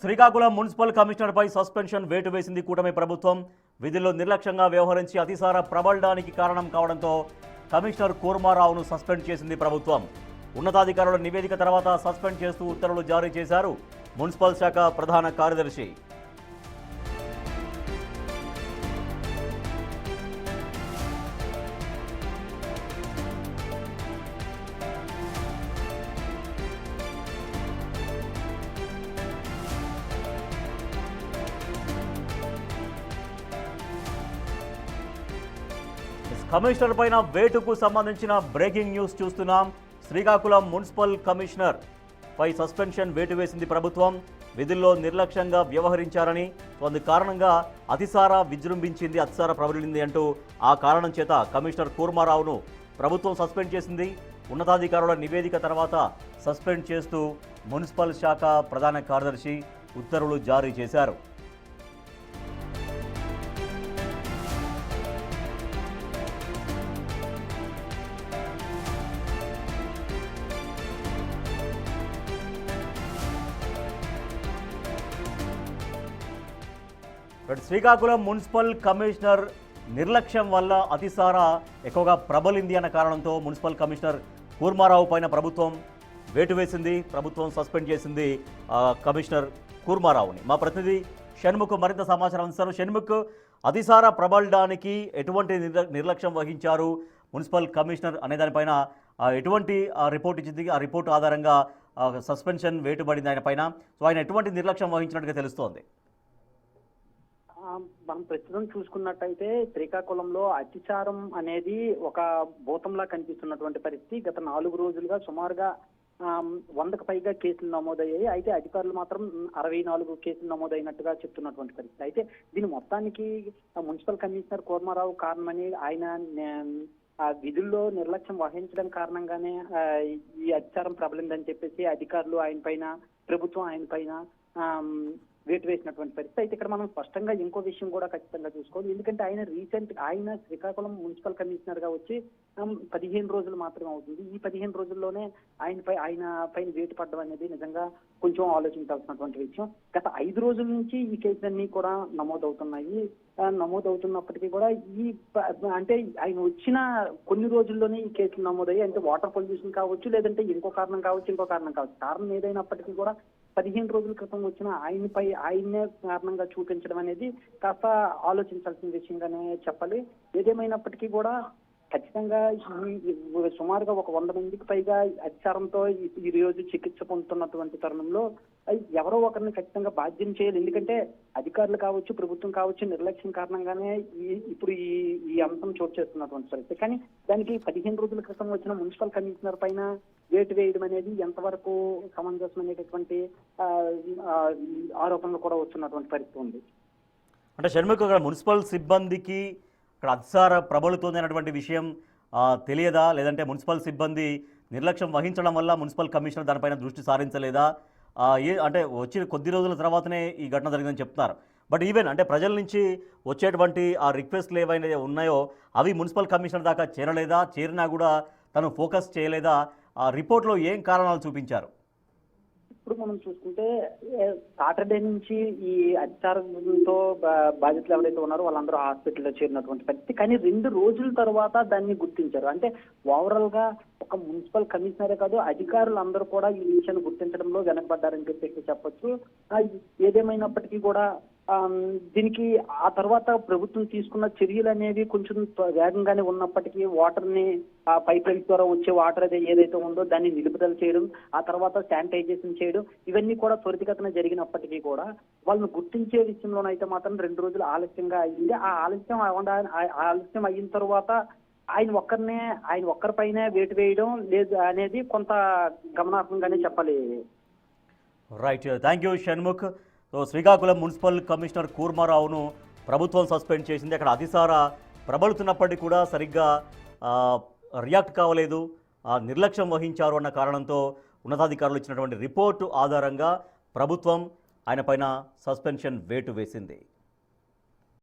Srikakulam municipal కమిషనర్పై suspension వేటు వేసింది కూటమి ప్రభుత్వం. విధుల్లో నిర్లక్ష్యంగా వ్యవహరించి అతిసార ప్రబలడానికి కారణం కావడంతో కమిషనర్ కూర్మారావును సస్పెండ్ చేసింది ప్రభుత్వం. ఉన్నతాధికారుల నివేదిక తర్వాత సస్పెండ్ చేస్తూ ఉత్తర్వులు జారీ చేశారు మున్సిపల్ శాఖ ప్రధాన కార్యదర్శి. కమిషనర్ పైన వేటుకు సంబంధించిన బ్రేకింగ్ న్యూస్ చూస్తున్నాం. శ్రీకాకుళం మున్సిపల్ కమిషనర్ పై సస్పెన్షన్ వేటు వేసింది ప్రభుత్వం. విధుల్లో నిర్లక్ష్యంగా వ్యవహరించారని, అందు కారణంగా అతిసార విజృంభించింది, అతిసార ప్రబలింది అంటూ ఆ కారణం చేత కమిషనర్ కూర్మారావును ప్రభుత్వం సస్పెండ్ చేసింది. ఉన్నతాధికారుల నివేదిక తర్వాత సస్పెండ్ చేస్తూ మున్సిపల్ శాఖ ప్రధాన కార్యదర్శి ఉత్తర్వులు జారీ చేశారు. శ్రీకాకుళం మున్సిపల్ కమిషనర్ నిర్లక్ష్యం వల్ల అతిసార ఎక్కువగా ప్రబలింది అన్న కారణంతో మున్సిపల్ కమిషనర్ కూర్మారావు పైన ప్రభుత్వం వేటు వేసింది. ప్రభుత్వం సస్పెండ్ చేసింది కమిషనర్ కూర్మారావుని. మా ప్రతినిధి షణ్ముఖ్ మరింత సమాచారం అందిస్తారు. షణ్ముఖ్, అతిసార ప్రబలడానికి ఎటువంటి నిర్లక్ష్యం వహించారు మున్సిపల్ కమిషనర్ అనే దానిపైన ఎటువంటి రిపోర్ట్ ఇచ్చింది? ఆ రిపోర్ట్ ఆధారంగా సస్పెన్షన్ వేటుబడింది ఆయన పైన. సో ఆయన ఎటువంటి నిర్లక్ష్యం వహించినట్టుగా తెలుస్తోంది? మనం ప్రస్తుతం చూసుకున్నట్టయితే శ్రీకాకుళంలో అతిచారం అనేది ఒక భూతంలా కనిపిస్తున్నటువంటి పరిస్థితి. గత 4 రోజులుగా సుమారుగా 100కు పైగా కేసులు నమోదయ్యాయి. అయితే అధికారులు మాత్రం 64 కేసులు నమోదైనట్టుగా చెప్తున్నటువంటి పరిస్థితి. అయితే దీని మొత్తానికి మున్సిపల్ కమిషనర్ కూర్మారావు కారణమని, ఆయన విధుల్లో నిర్లక్ష్యం వహించడం కారణంగానే ఈ అతిచారం ప్రబలిందని చెప్పేసి అధికారులు ఆయన పైన, ప్రభుత్వం ఆయన పైన వేటు వేసినటువంటి పరిస్థితి. అయితే ఇక్కడ మనం స్పష్టంగా ఇంకో విషయం కూడా ఖచ్చితంగా చూసుకోవాలి. ఎందుకంటే ఆయన శ్రీకాకుళం మున్సిపల్ కమిషనర్ గా వచ్చి 15 రోజులు మాత్రమే అవుతుంది. ఈ 15 రోజుల్లోనే ఆయన పైన వేటు పడడం అనేది నిజంగా కొంచెం ఆలోచించాల్సినటువంటి విషయం. గత 5 రోజుల నుంచి ఈ కేసులన్నీ కూడా నమోదవుతున్నప్పటికీ కూడా అంటే ఆయన వచ్చిన కొన్ని రోజుల్లోనే ఈ కేసులు నమోదయ్యాయి. అంటే వాటర్ పొల్యూషన్ కావచ్చు, లేదంటే ఇంకో కారణం కావచ్చు. కారణం ఏదైనప్పటికీ కూడా 15 రోజుల క్రితం వచ్చిన ఆయన్నే కారణంగా చూపించడం అనేది కాస్త ఆలోచించాల్సిన విషయంగానే చెప్పాలి. ఏదేమైనప్పటికీ కూడా ఖచ్చితంగా సుమారుగా ఒక 100 మందికి పైగా అతిసారంతో ఈ రోజు చికిత్స పొందుతున్నటువంటి తరుణంలో ఎవరో ఒకరిని ఖచ్చితంగా బాధ్యం చేయాలి. ఎందుకంటే అధికారులు కావచ్చు, ప్రభుత్వం కావచ్చు, నిర్లక్ష్యం కారణంగానే ఇప్పుడు ఈ అంశం చోటు చేస్తున్నటువంటి పరిస్థితి. కానీ దానికి 15 రోజుల క్రితం వచ్చిన మున్సిపల్ కమిషనర్ పైన వేటు వేయడం అనేది ఎంతవరకు సమంజసం అనేటటువంటి ఆరోపణలు కూడా వస్తున్నటువంటి పరిస్థితి ఉంది. అంటే షణ్ముఖ్, మున్సిపల్ సిబ్బందికి ఇక్కడ అతిసార ప్రబలుతోంది అన్నటువంటి విషయం తెలియదా? లేదంటే మున్సిపల్ సిబ్బంది నిర్లక్ష్యం వహించడం వల్ల మున్సిపల్ కమిషనర్ దానిపైన దృష్టి సారించలేదా? అంటే వచ్చిన కొద్ది రోజుల తర్వాతనే ఈ ఘటన జరిగిందని చెప్తున్నారు. బట్ ఈవెన్ అంటే ప్రజల నుంచి వచ్చేటువంటి ఆ రిక్వెస్ట్లు ఏవైనా ఉన్నాయో అవి మున్సిపల్ కమిషనర్ దాకా చేరలేదా? చేరినా కూడా తను ఫోకస్ చేయలేదా? ఆ రిపోర్ట్లో ఏం కారణాలు చూపించారు? ఇప్పుడు మనం చూసుకుంటే సాటర్డే నుంచి ఈ అతిసారంతో బాధితులు ఎవరైతే ఉన్నారో వాళ్ళందరూ హాస్పిటల్లో చేరినటువంటి పరిస్థితి. కానీ 2 రోజుల తర్వాత దాన్ని గుర్తించారు. అంటే ఓవరాల్ గా ఒక మున్సిపల్ కమిషనరే కాదు, అధికారులు అందరూ కూడా ఈ విషయాన్ని గుర్తించడంలో వెనకబడ్డారని చెప్పేసి చెప్పొచ్చు. ఏదేమైనప్పటికీ కూడా దీనికి ఆ తర్వాత ప్రభుత్వం తీసుకున్న చర్యలు అనేవి కొంచెం వేగంగానే ఉన్నప్పటికీ వాటర్ని పైప్ లైన్ ద్వారా వచ్చే వాటర్ ఏదైతే ఉందో దాన్ని నిలుపుదల చేయడం, ఆ తర్వాత శానిటైజేషన్ చేయడం, ఇవన్నీ కూడా త్వరితగతిన జరిగినప్పటికీ కూడా వాళ్ళని గుర్తించే విషయంలోనైతే మాత్రం 2 రోజులు ఆలస్యంగా అయింది. ఆ ఆలస్యం అయిన తర్వాత ఆయన ఒక్కరిపైనే వేటు వేయడం లేదు అనేది కొంత గమనార్హంగానే చెప్పాలి. Right, thank you Shanmukh. So Srikakulam municipal commissioner కూర్మారావును ప్రభుత్వం సస్పెండ్ చేసింది. అక్కడ అతిసార ప్రబలుతున్నప్పటికీ కూడా సరిగ్గా రియాక్ట్ కావలేదు, నిర్లక్ష్యం వహించారు అన్న కారణంతో ఉన్నతాధికారులు ఇచ్చినటువంటి రిపోర్టు ఆధారంగా ప్రభుత్వం ఆయన పైన సస్పెన్షన్ వేటు వేసింది.